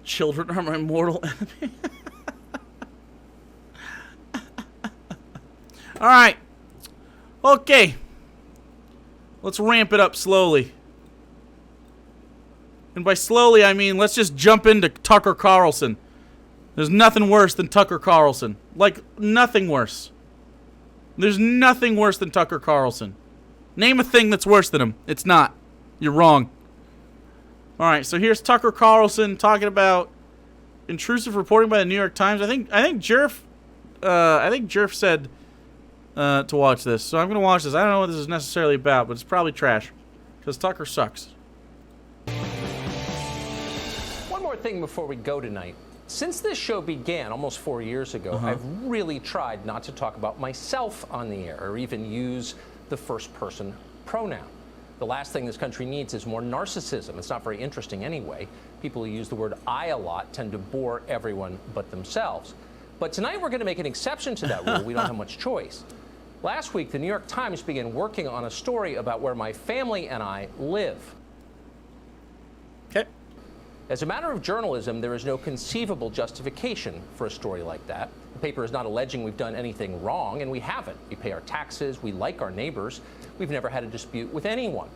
Children are my mortal enemy. Alright. Okay. Let's ramp it up slowly. And by slowly, I mean let's just jump into Tucker Carlson. There's nothing worse than Tucker Carlson. Like, nothing worse. There's nothing worse than Tucker Carlson. Name a thing that's worse than him. It's not. You're wrong. Alright, so here's Tucker Carlson talking about intrusive reporting by the New York Times. I think Jerf said to watch this. So I'm going to watch this. I don't know what this is necessarily about, but it's probably trash. Because Tucker sucks. One more thing before we go tonight. Since this show began almost 4 years ago, I've really tried not to talk about myself on the air or even use the first person pronoun. The last thing this country needs is more narcissism. It's not very interesting anyway. People who use the word I a lot tend to bore everyone but themselves. But tonight we're going to make an exception to that rule. We don't have much choice. Last week, the New York Times began working on a story about where my family and I live. Okay. As a matter of journalism, there is no conceivable justification for a story like that. The paper is not alleging we've done anything wrong, and we haven't. We pay our taxes, we like our neighbors, we've never had a dispute with anyone.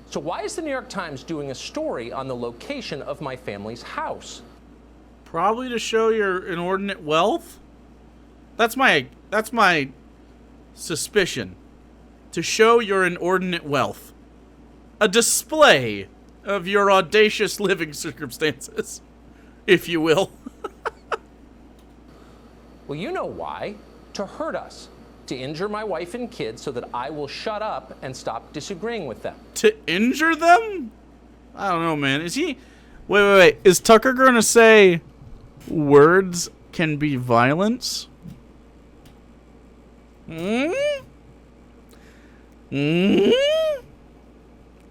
So why is the New York Times doing a story on the location of my family's house? Probably to show your inordinate wealth? That's my suspicion. To show your inordinate wealth. A display of your audacious living circumstances, if you will. Well, you know why. To hurt us. To injure my wife and kids so that I will shut up and stop disagreeing with them. To injure them? I don't know, man. Is he... Wait. Is Tucker gonna say words can be violence?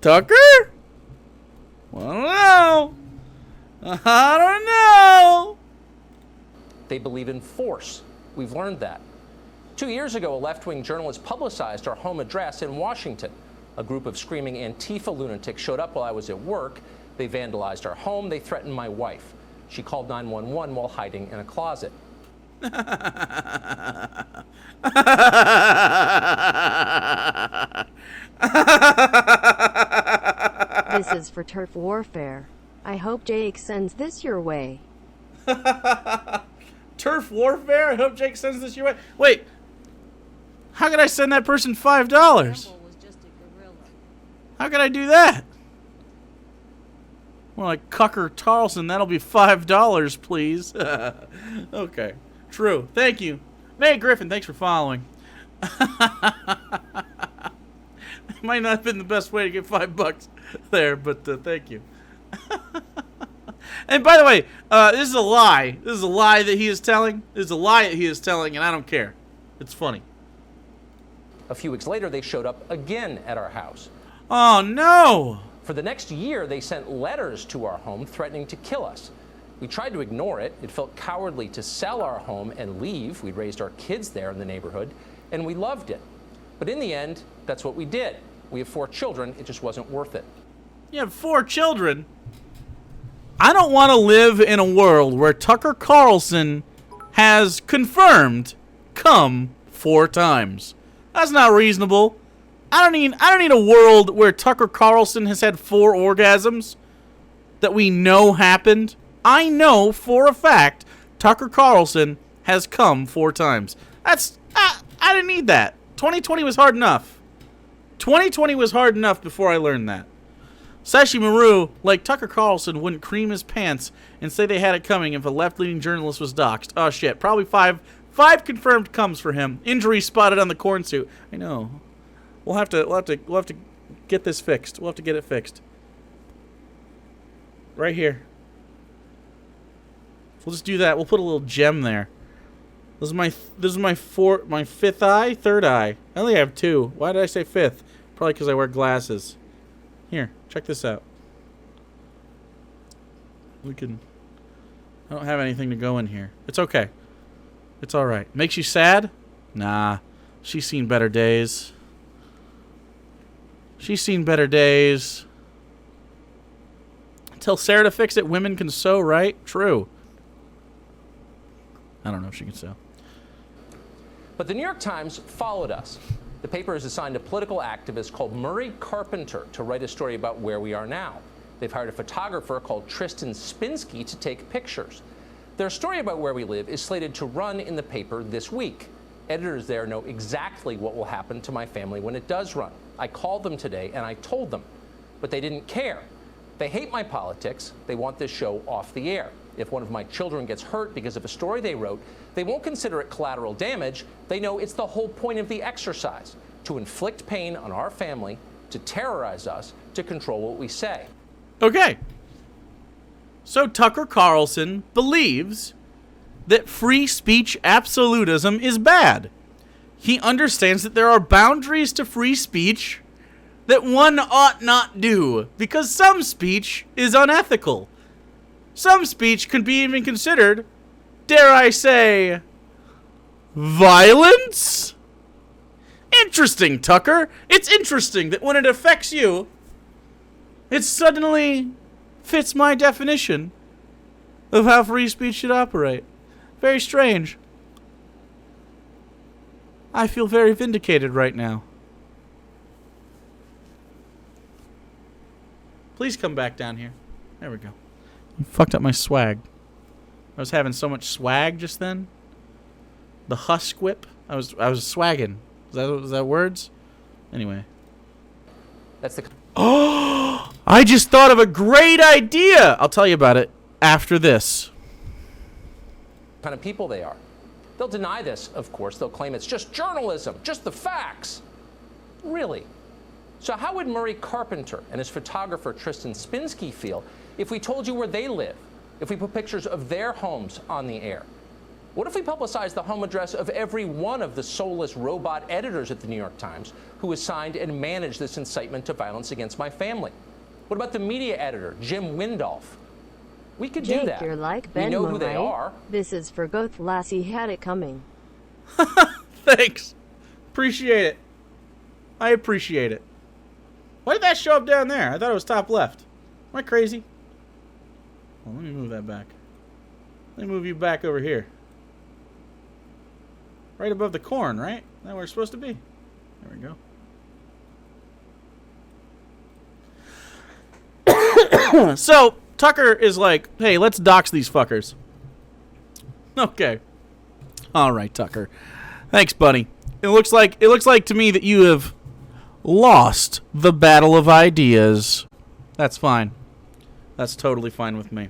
Tucker? I don't know. I don't know. They believe in force. We've learned that. 2 years ago, a left-wing journalist publicized our home address in Washington. A group of screaming Antifa lunatics showed up while I was at work. They vandalized our home. They threatened my wife. She called 911 while hiding in a closet. This is for turf warfare. I hope Jake sends this your way. Turf warfare? I hope Jake sends this your way. Wait. How could I send that person $5? How could I do that? More like Tucker Carlson. That'll be $5, please. Okay. True. Thank you. May Griffin, thanks for following. It might not have been the best way to get $5 there, but thank you. And by the way, this is a lie. This is a lie that he is telling. This is a lie that he is telling, and I don't care. It's funny. A few weeks later, they showed up again at our house. Oh, no. For the next year, they sent letters to our home threatening to kill us. We tried to ignore it. It felt cowardly to sell our home and leave. We'd raised our kids there in the neighborhood, and we loved it. But in the end, that's what we did. We have 4 children. It just wasn't worth it. You have 4 children? I don't want to live in a world where Tucker Carlson has confirmed come 4 times. That's not reasonable. I don't need a world where Tucker Carlson has had 4 orgasms that we know happened. I know for a fact Tucker Carlson has come 4 times. That's I didn't need that. 2020 was hard enough. 2020 was hard enough before I learned that. Sashi Maru, like Tucker Carlson, wouldn't cream his pants and say they had it coming if a left-leaning journalist was doxxed. Oh shit, probably 5 confirmed comes for him. Injury spotted on the corn suit. I know. We'll have to get this fixed. We'll have to get it fixed. Right here. We'll just do that. We'll put a little gem there. This is my 5th eye, 3rd eye. I only have 2. Why did I say 5th? Probably because I wear glasses. Here, check this out. I don't have anything to go in here. It's okay. It's alright. Makes you sad? Nah. She's seen better days. She's seen better days. Tell Sarah to fix it. Women can sew, right? True. I don't know if she can sew. But the New York Times followed us. The paper has assigned a political activist called Murray Carpenter to write a story about where we are now. They've hired a photographer called Tristan Spinsky to take pictures. Their story about where we live is slated to run in the paper this week. Editors there know exactly what will happen to my family when it does run. I called them today and I told them, but they didn't care. They hate my politics. They want this show off the air. If one of my children gets hurt because of a story they wrote, they won't consider it collateral damage. They know it's the whole point of the exercise, to inflict pain on our family, to terrorize us, to control what we say. Okay. So Tucker Carlson believes that free speech absolutism is bad. He understands that there are boundaries to free speech that one ought not do, because some speech is unethical. Some speech could be even considered, dare I say, violence? Interesting, Tucker. It's interesting that when it affects you, it suddenly fits my definition of how free speech should operate. Very strange. I feel very vindicated right now. Please come back down here. There we go. You fucked up my swag. I was having so much swag just then. The husk whip. I was swagging. Was that words? Anyway. That's the Oh! I just thought of a great idea. I'll tell you about it after this. kind of people they are. They'll deny this, of course. They'll claim it's just journalism, just the facts. Really? So how would Murray Carpenter and his photographer Tristan Spinsky feel if we told you where they live, if we put pictures of their homes on the air? What if we publicized the home address of every one of the soulless robot editors at the New York Times who assigned and managed this incitement to violence against my family? What about the media editor, Jim Windolf? We could do that. You're like We Ben know who they Murray. are. This is for Goth Lassie had it coming. Thanks. Appreciate it. I appreciate it. Why did that show up down there? I thought it was top left. Am I crazy? Well, let me move that back. Let me move you back over here. Right above the corn, right? Is that where it's supposed to be? There we go. So, Tucker is like, hey, let's dox these fuckers. Okay. All right, Tucker. Thanks, buddy. It looks like to me that you have lost the battle of ideas. That's fine. That's totally fine with me.